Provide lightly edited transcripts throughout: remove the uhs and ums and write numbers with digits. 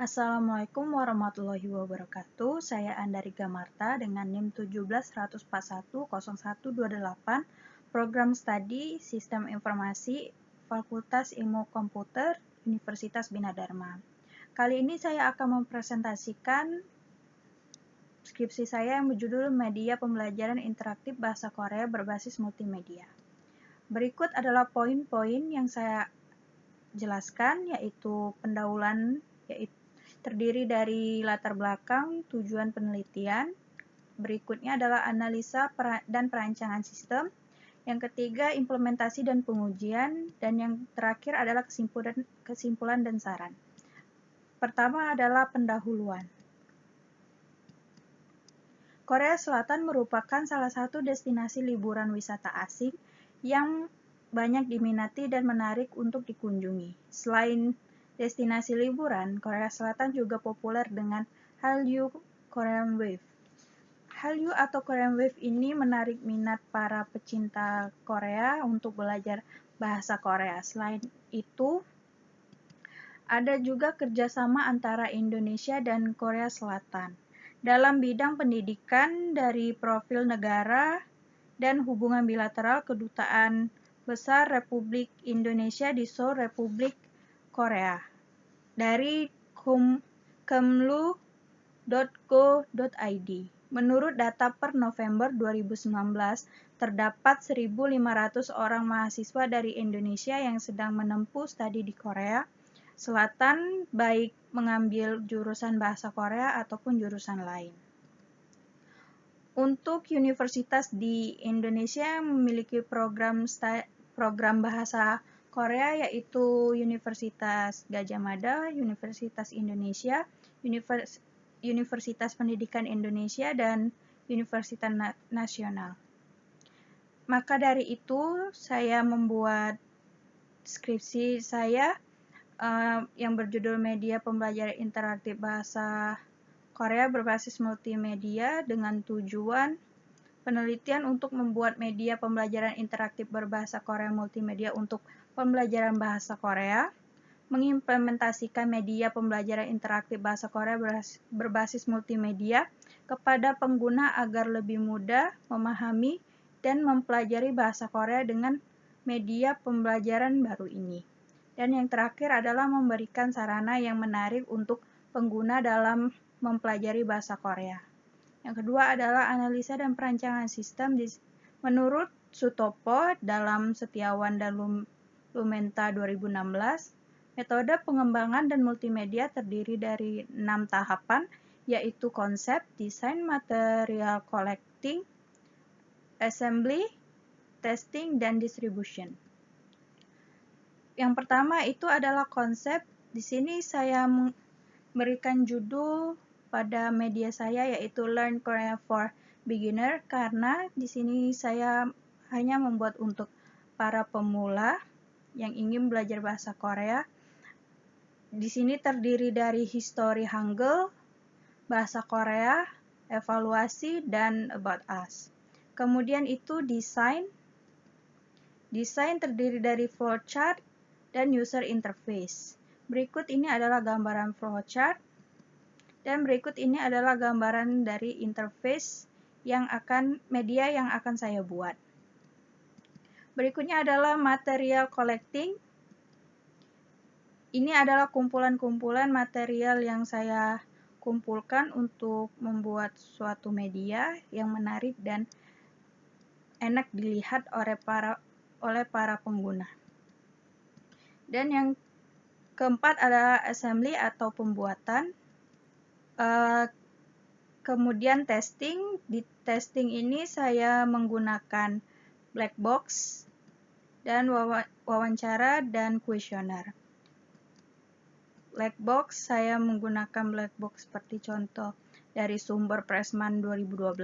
Assalamualaikum warahmatullahi wabarakatuh. Saya Andarika Marta dengan NIM 17.141.0128, Program Studi Sistem Informasi, Fakultas Ilmu Komputer, Universitas Bina Dharma. Kali ini saya akan mempresentasikan skripsi saya yang berjudul Media Pembelajaran Interaktif Bahasa Korea Berbasis Multimedia. Berikut adalah poin-poin yang saya jelaskan, yaitu pendahuluan, yaitu terdiri dari latar belakang, tujuan penelitian. Berikutnya adalah analisa dan perancangan sistem. Yang ketiga, implementasi dan pengujian. Dan yang terakhir adalah kesimpulan dan saran. Pertama adalah pendahuluan. Korea Selatan merupakan salah satu destinasi liburan wisata asing yang banyak diminati dan menarik untuk dikunjungi. Selain destinasi liburan, Korea Selatan juga populer dengan Hallyu Korean Wave. Hallyu atau Korean Wave ini menarik minat para pecinta Korea untuk belajar bahasa Korea. Selain itu, ada juga kerjasama antara Indonesia dan Korea Selatan dalam bidang pendidikan dari profil negara dan hubungan bilateral Kedutaan Besar Republik Indonesia di Seoul, Republik Korea dari kemlu.go.id. Menurut data per November 2019, terdapat 1.500 orang mahasiswa dari Indonesia yang sedang menempuh studi di Korea Selatan, baik mengambil jurusan bahasa Korea ataupun jurusan lain. Untuk universitas di Indonesia yang memiliki program bahasa Korea, yaitu Universitas Gadjah Mada, Universitas Indonesia, Universitas Pendidikan Indonesia, dan Universitas Nasional. Maka dari itu, saya membuat skripsi saya yang berjudul Media Pembelajaran Interaktif Bahasa Korea Berbasis Multimedia dengan tujuan penelitian untuk membuat media pembelajaran interaktif berbahasa Korea multimedia untuk pembelajaran bahasa Korea, mengimplementasikan media pembelajaran interaktif bahasa Korea berbasis multimedia kepada pengguna agar lebih mudah memahami dan mempelajari bahasa Korea dengan media pembelajaran baru ini. Dan yang terakhir adalah memberikan sarana yang menarik untuk pengguna dalam mempelajari bahasa Korea. Yang kedua adalah analisa dan perancangan sistem. Menurut Sutopo dalam Setiawan dan Lumenta 2016, metode pengembangan dan multimedia terdiri dari 6 tahapan, yaitu konsep, desain, material collecting, assembly, testing, dan distribution. Yang pertama itu adalah konsep. Di sini saya memberikan judul pada media saya, yaitu Learn Korea for Beginner, karena di sini saya hanya membuat untuk para pemula yang ingin belajar bahasa Korea. Di sini terdiri dari history Hangul, bahasa Korea, evaluasi, dan about us. Kemudian itu desain. Desain terdiri dari flowchart dan user interface. Berikut ini adalah gambaran flowchart. Dan berikut ini adalah gambaran dari interface media yang akan saya buat. Berikutnya adalah material collecting. Ini adalah kumpulan-kumpulan material yang saya kumpulkan untuk membuat suatu media yang menarik dan enak dilihat oleh para pengguna. Dan yang keempat adalah assembly atau pembuatan. Kemudian testing. Di testing ini saya menggunakan black box dan wawancara dan kuesioner. Black box, saya menggunakan black box seperti contoh dari sumber Pressman 2012.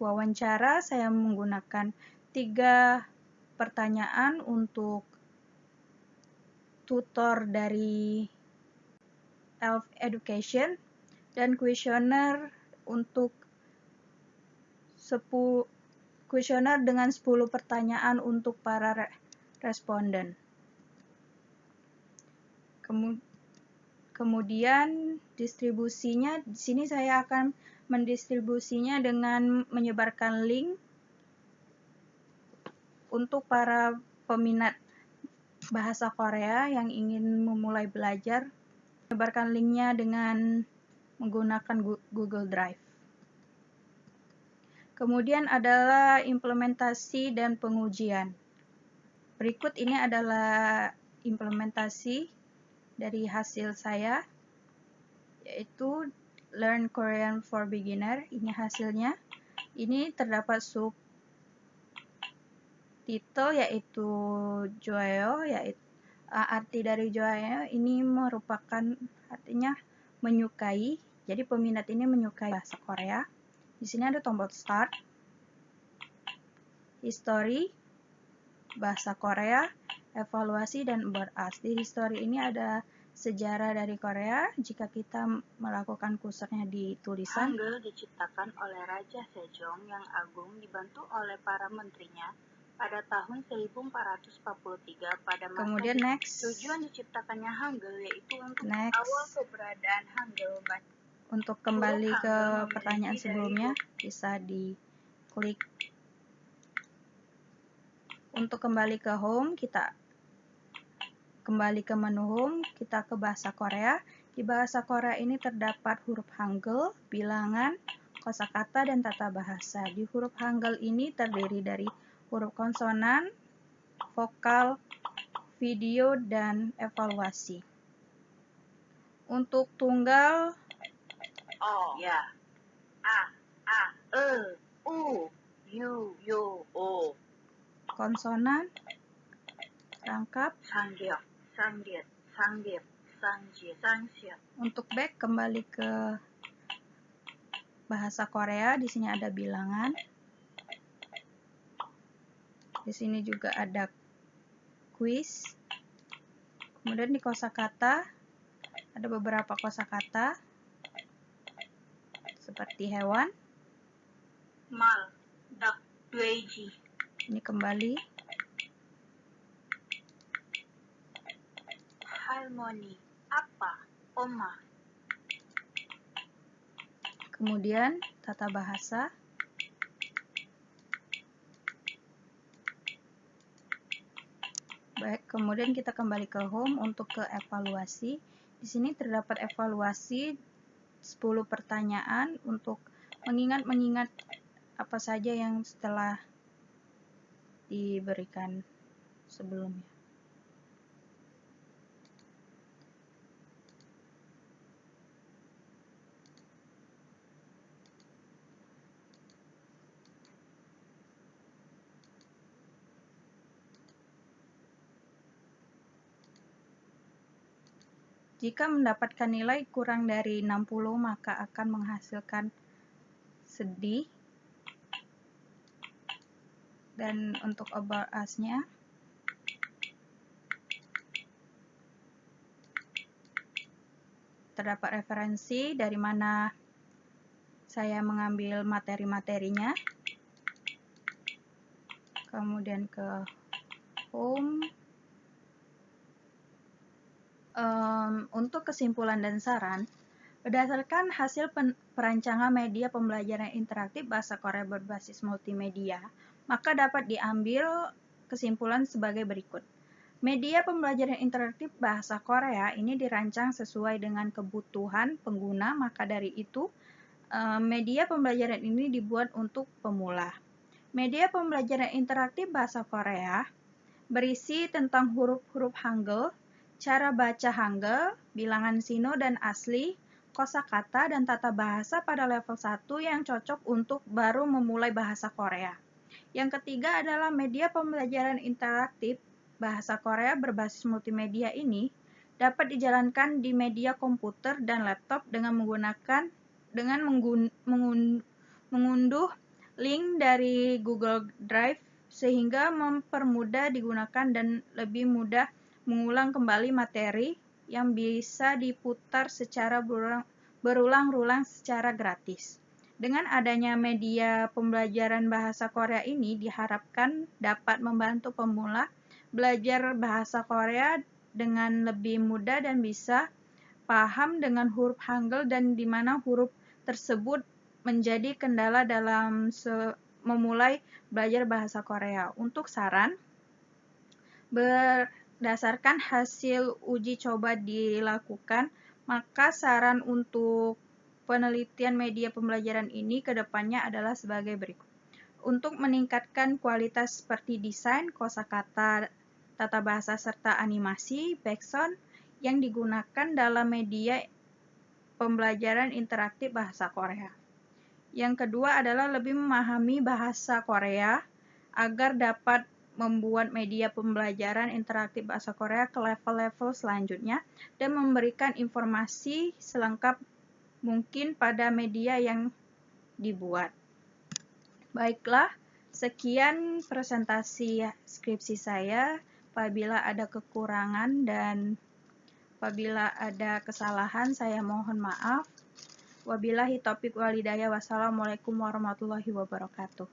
Wawancara, saya menggunakan 3 pertanyaan untuk tutor dari Elf Education, dan kuesioner untuk kuesioner dengan 10 pertanyaan untuk para responden. Kemudian distribusinya, di sini saya akan mendistribusinya dengan menyebarkan link untuk para peminat bahasa Korea yang ingin memulai belajar. Menyebarkan linknya dengan menggunakan Google Drive. Kemudian adalah implementasi dan pengujian. Berikut ini adalah implementasi dari hasil saya, yaitu Learn Korean for Beginner. Ini hasilnya. Ini terdapat subtitle yaitu Joeo, yaitu arti dari Joeo ini merupakan artinya menyukai. Jadi peminat ini menyukai bahasa Korea. Di sini ada tombol start, history, bahasa Korea, evaluasi, dan about us. Di history ini ada sejarah dari Korea. Jika kita melakukan kursornya di tulisan. Hangul diciptakan oleh Raja Sejong yang agung dibantu oleh para menterinya pada tahun 1443 pada masa. Kemudian next. Tujuan diciptakannya Hangul yaitu untuk awal keberadaan Hangul. Untuk kembali ke pertanyaan sebelumnya, bisa diklik. Untuk kembali ke home, kita kembali ke menu home, kita ke bahasa Korea. Di bahasa Korea ini terdapat huruf Hangul, bilangan, kosakata, dan tata bahasa. Di huruf Hangul ini terdiri dari huruf konsonan, vokal, video, dan evaluasi. Untuk tunggal, O, ya, A, E, U, U, O. Konsonan, rangkap, Sanggyeok, Sanggyeok, Sanggyeok, Sanggyeok, Sanggyeok. Untuk back, kembali ke bahasa Korea. Di sini ada bilangan. Di sini juga ada quiz. Kemudian di kosakata ada beberapa kosakata seperti hewan, mal, dak, dueji. Ini kembali. Harmoni, apa, oma. Kemudian tata bahasa. Baik, kemudian kita kembali ke home untuk ke evaluasi. Di sini terdapat evaluasi 10 pertanyaan untuk mengingat apa saja yang telah diberikan sebelumnya. Jika mendapatkan nilai kurang dari 60, maka akan menghasilkan sedih. Dan untuk about us-nya, terdapat referensi dari mana saya mengambil materi-materinya. Kemudian ke home. Untuk kesimpulan dan saran, berdasarkan hasil perancangan media pembelajaran interaktif bahasa Korea berbasis multimedia, maka dapat diambil kesimpulan sebagai berikut. Media pembelajaran interaktif bahasa Korea ini dirancang sesuai dengan kebutuhan pengguna, maka dari itu media pembelajaran ini dibuat untuk pemula. Media pembelajaran interaktif bahasa Korea berisi tentang huruf-huruf Hangul, cara baca Hangul, bilangan sino dan asli, kosakata, dan tata bahasa pada level 1 yang cocok untuk baru memulai bahasa Korea. Yang ketiga adalah media pembelajaran interaktif bahasa Korea berbasis multimedia ini dapat dijalankan di media komputer dan laptop dengan mengunduh link dari Google Drive sehingga mempermudah digunakan dan lebih mudah mengulang kembali materi yang bisa diputar secara berulang-ulang secara gratis. Dengan adanya media pembelajaran bahasa Korea ini diharapkan dapat membantu pemula belajar bahasa Korea dengan lebih mudah dan bisa paham dengan huruf Hangul dan di mana huruf tersebut menjadi kendala dalam memulai belajar bahasa Korea. Untuk saran, berdasarkan hasil uji coba dilakukan, maka saran untuk penelitian media pembelajaran ini ke depannya adalah sebagai berikut. Untuk meningkatkan kualitas seperti desain, kosakata, tata bahasa, serta animasi, backsound yang digunakan dalam media pembelajaran interaktif bahasa Korea. Yang kedua adalah lebih memahami bahasa Korea agar dapat membuat media pembelajaran interaktif bahasa Korea ke level-level selanjutnya dan memberikan informasi selengkap mungkin pada media yang dibuat. Baiklah, sekian presentasi skripsi saya. Apabila ada kekurangan dan apabila ada kesalahan, saya mohon maaf. Wabillahi taufiq walhidayah. Wassalamualaikum warahmatullahi wabarakatuh.